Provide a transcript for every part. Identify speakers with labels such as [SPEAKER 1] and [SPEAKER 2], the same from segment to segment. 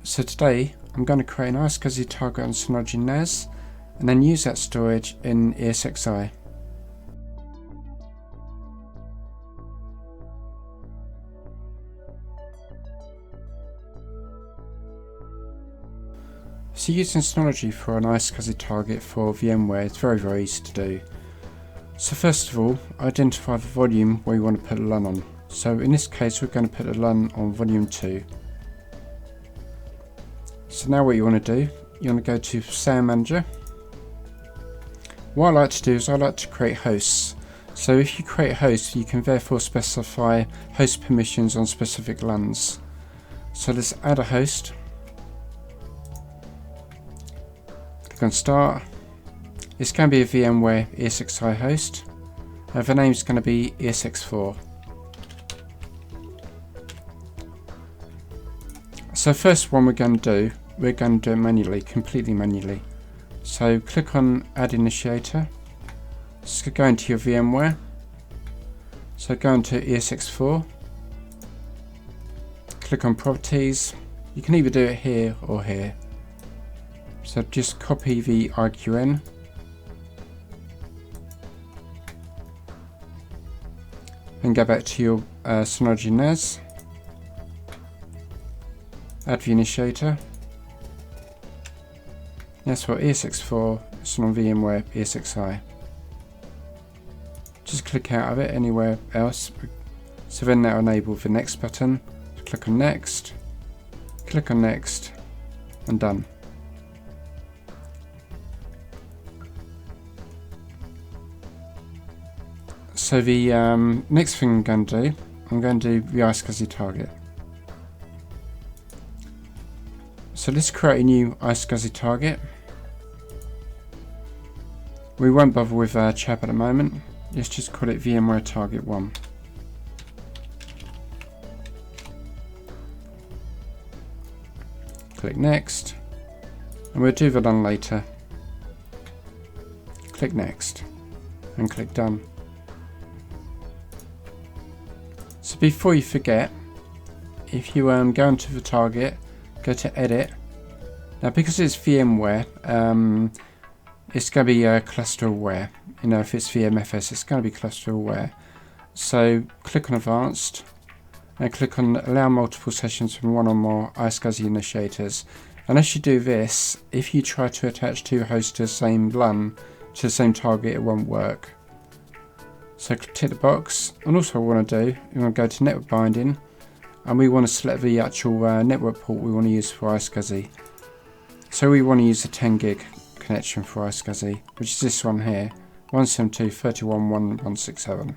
[SPEAKER 1] So today I'm going to create an iSCSI target on Synology NAS and then use that storage in iSCSI. So using Synology for an iSCSI target for VMware is very easy to do. So first of all, identify the volume where you want to put a LUN on. So in this case we're going to put a LUN on volume 2. So now what you want to do, you want to go to SAM Manager. What I like to do is I like to create hosts. So if you create hosts, you can therefore specify host permissions on specific LUNs. So let's add a host. Click on Start. It's going to be a VMware iSCSI host. The name is going to be ESX4. So first one we're going to do it manually, completely manually. So click on Add Initiator. So go into your VMware. So go into ESX4. Click on Properties. You can either do it here or here. So just copy the IQN. Then go back to your Synology NAS. Add the initiator. That's for ESX4, it's on VMware iSCSI. Just click out of it anywhere else. So then that will enable the next button. So click on next, and done. So the next thing I'm going to do the iSCSI target. So let's create a new iSCSI target. We won't bother with chap at the moment. Let's just call it VMware Target 1. Click Next, and we'll do the done later. Click Next, and click Done. So before you forget, if you go into the target, go to Edit. Now because it's VMware, it's going to be cluster aware. You know, if it's VMFS, it's going to be cluster aware. So click on Advanced and click on Allow multiple sessions from one or more iSCSI initiators. Unless you do this, if you try to attach two hosts to the same LUN, to the same target, it won't work. So tick the box. And also what we want to do, we want to go to Network Binding, and we want to select the actual network port we want to use for iSCSI. So we want to use the 10 gig connection for iSCSI, which is this one here, 172.31.1.167.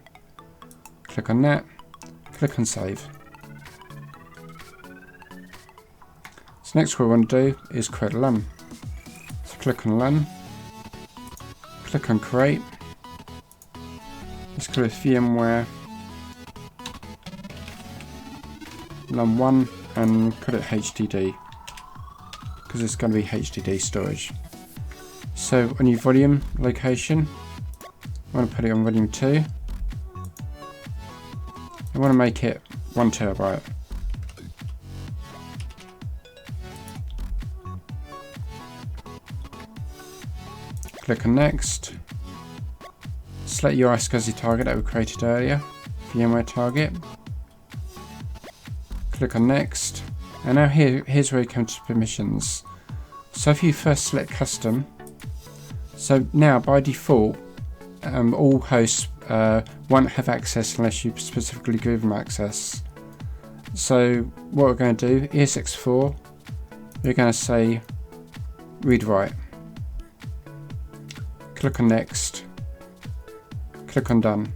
[SPEAKER 1] Click on that, click on Save. So next what we want to do is create a LUN. So click on LUN, click on Create. Let's call it VMware LUN 1 and call it HDD, because it's going to be HDD storage. So on your volume location, I want to put it on volume 2. I want to make it 1 terabyte. Click on Next. Select your iSCSI target that we created earlier, VMware target. Click on Next. And now here's where you come to permissions. So if you first select Custom, so now by default, all hosts won't have access unless you specifically give them access. So what we're going to do, ESX4, we're going to say read write. Click on Next. Click on Done.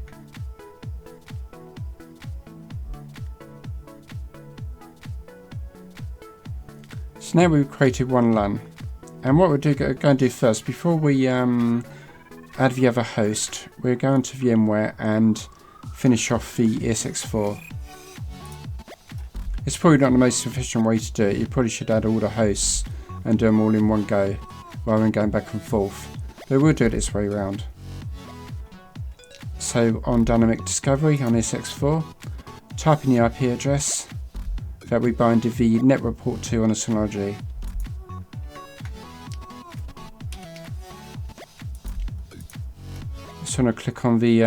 [SPEAKER 1] So now we've created one LUN. And what we're going to do first, before we add the other host, we're going to VMware and finish off the ESX4. It's probably not the most efficient way to do it. You probably should add all the hosts and do them all in one go, rather than going back and forth. But we'll do it this way around. So on Dynamic Discovery on ESX4, type in the IP address, that we binded the network port to on the Synology. So I'm going to click on the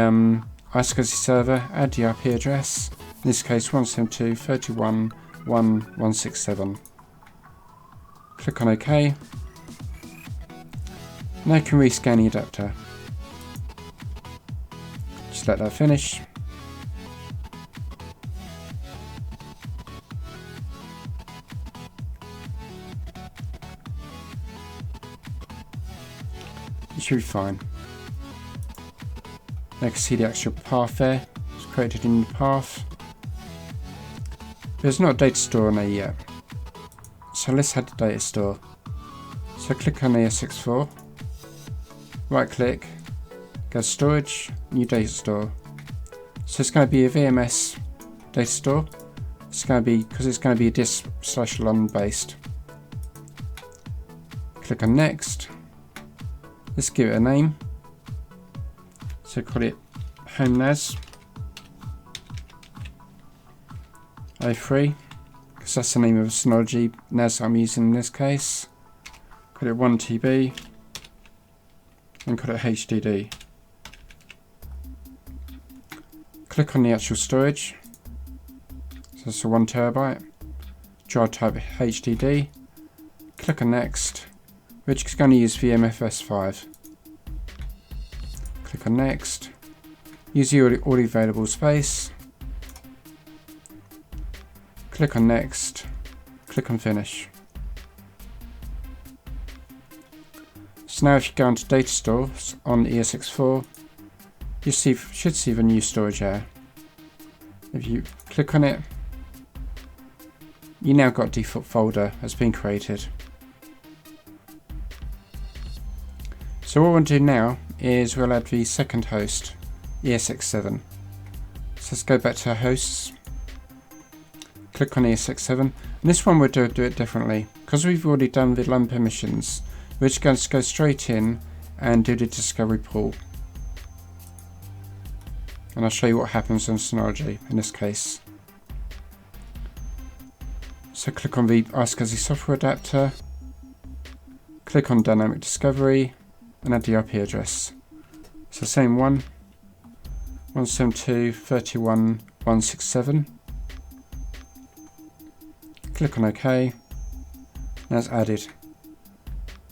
[SPEAKER 1] iSCSI server, add the IP address, in this case 172.168.1.167. Click on OK. Now you can rescan the adapter. Just let that finish. It should be fine. Now you can see the actual path there. It's created in the path. There's not a data store on there yet. So let's add the data store. So click on ESX4. Right click. Go to storage. New data store. So it's going to be a VMS data store. It's going to be, because it's going to be a disk/LON based. Click on next. Let's give it a name. So call it Home NAS 03, because that's the name of the Synology NAS I'm using in this case. Call it 1TB and call it HDD. Click on the actual storage. So it's a 1TB. Drive type HDD. Click on next. We're just going to use VMFS5. Click on next. Use all the available space. Click on next. Click on finish. So now if you go into data stores on ESX4, you should see the new storage area. If you click on it, you now got a default folder has been created. So what we'll do now is we'll add the second host, ESX7. So let's go back to our hosts. Click on ESX7. And this one we'll do it differently. Because we've already done the LAN permissions, we're just going to go straight in and do the discovery pool. And I'll show you what happens on Synology in this case. So click on the iSCSI software adapter. Click on dynamic discovery. And add the IP address. So same one, 172.168.1.167. Click on OK. Now it's added.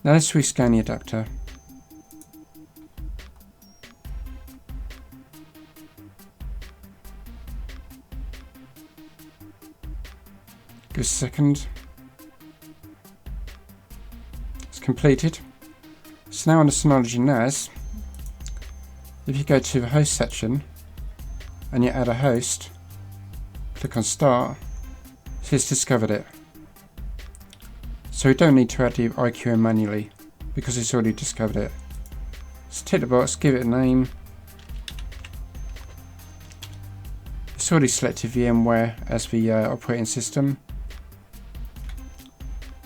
[SPEAKER 1] Now let's rescan the adapter. Give us a second. It's completed. So now on the Synology NAS, if you go to the host section and you add a host, click on start, so it's discovered it. So we don't need to add the IQM manually because it's already discovered it. So tick the box, give it a name. It's already selected VMware as the operating system.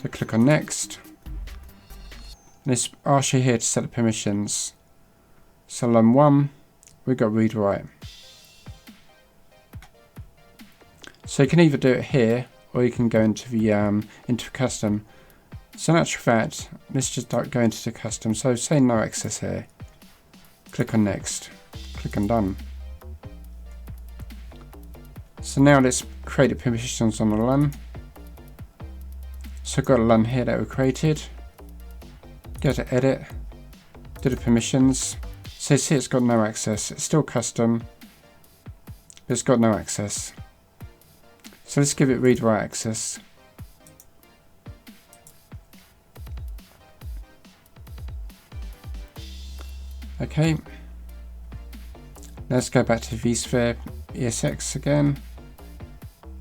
[SPEAKER 1] So click on next. And it's asks you here to set the permissions. So LAN 1, we've got read write. So you can either do it here or you can go into the into custom. So in actual fact, let's just go into the custom. So say no access here. Click on next. Click on done. So now let's create the permissions on the LAN. So I've got a LAN here that we created. Go to edit, do the permissions. So see it's got no access. It's still custom, but it's got no access. So let's give it read write access. Okay. Let's go back to vSphere ESX again.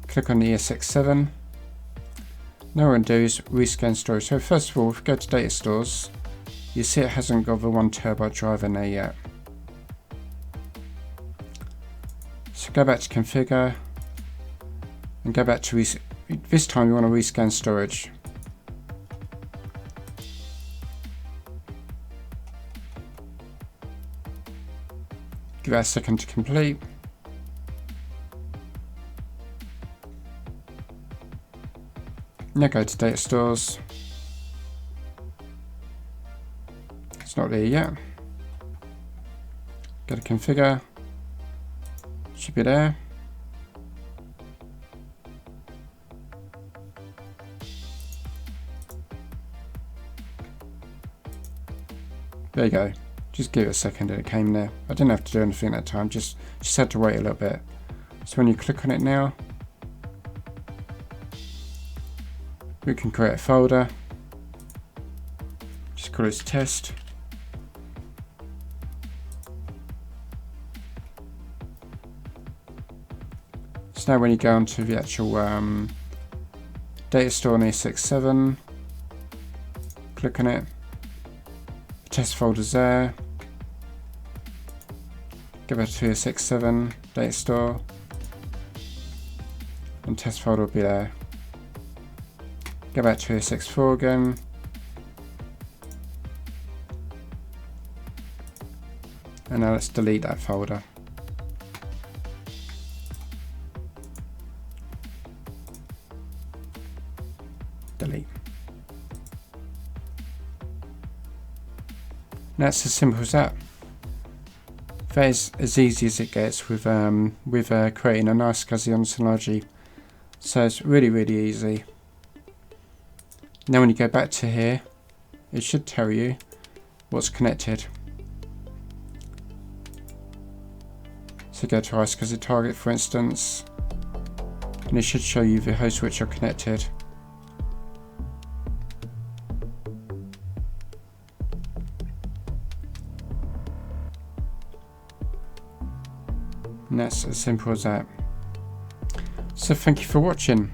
[SPEAKER 1] Click on the ESX7. Now what we're going to do is rescan storage. So first of all, if we go to data stores, you see it hasn't got the 1TB drive in there yet. So go back to configure and go back to this time you want to rescan storage. Give that a second to complete. Now go to data stores. It's not there yet. Go to configure. Should be there. There you go. Just give it a second and it came there. I didn't have to do anything that time, just had to wait a little bit. So when you click on it now, we can create a folder. Just call it test. So now when you go onto the actual data store on iSCSI, click on it. The test folder's there. Go back to iSCSI data store, and test folder will be there. Go back to iSCSI again. And now let's delete that folder. Delete. And that's as simple as that. That is as easy as it gets with creating a nice iSCSI on Synology. So it's really, really easy. Now when you go back to here, it should tell you what's connected. So go to iSCSI target, for instance, and it should show you the hosts which are connected. And that's as simple as that. So thank you for watching.